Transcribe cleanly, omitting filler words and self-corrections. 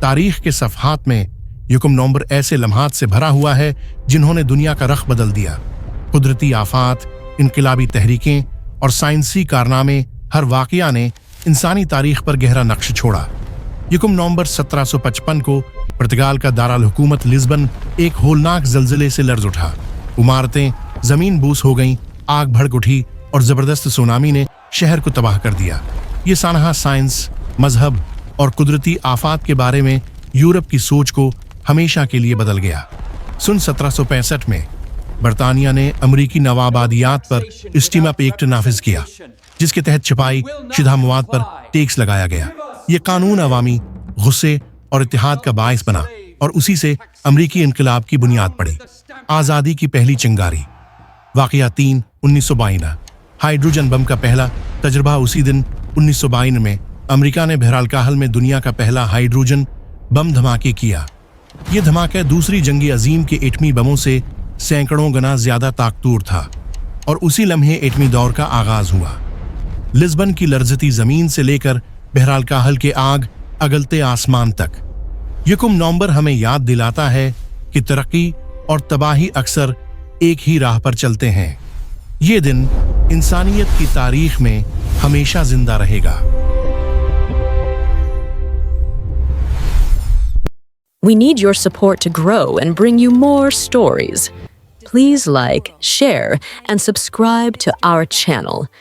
तारीख के सफ़हात में यकुम नवंबर ऐसे लम्हात से भरा हुआ है जिन्होंने दुनिया का रख बदल दिया। कुदरती आफात, इनकलाबी तहरीकें और साइंसी कारनामे, हर वाक़या ने इंसानी तारीख पर गहरा नक्श छोड़ा। यकुम नवंबर 1755 को पुर्तगाल का दारुल हुकूमत लिस्बन एक होलनाक जल्जले से लर्ज उठा। इमारतें जमीन बूस हो गईं, आग भड़क उठी और जबरदस्त सुनामी ने शहर को तबाह कर दिया। ये सानहा साइंस, मजहब और कुदरती आफात के बारे में यूरोप की सोच को हमेशा के लिए बदल गया। सन 1765 में बरतानिया ने अमरीकी नवाबादियात पर स्टीमअप एक्ट नाफिज किया, जिसके तहत छपाई शुदा मवाद पर टैक्स लगाया गया। ये कानून अवामी गुस्से और इत्तेहाद का बायस बना और उसी से अमरीकी इनकलाब की बुनियाद पड़ी। आज़ादी की पहली चिंगारी। वाक़या 3/1952। हाइड्रोजन बम का पहला तजर्बा उसी दिन 1952 में अमेरिका ने बहरहाल में दुनिया का पहला हाइड्रोजन बम धमाके किया। ये धमाका दूसरी जंगी अजीम के एटमी बमों से सैकड़ों गुना ज्यादा ताकतवर था और उसी लम्हे एटमी दौर का आगाज हुआ। लिस्बन की लर्जती जमीन से लेकर बहरहाल के आग अगलते आसमान तक, यकुम नवंबर हमें याद दिलाता है कि तरक्की और तबाही अक्सर एक ही राह पर चलते हैं। ये दिन इंसानियत की तारीख में हमेशा जिंदा रहेगा। We need your support to grow and bring you more stories. Please like, share, and subscribe to our channel.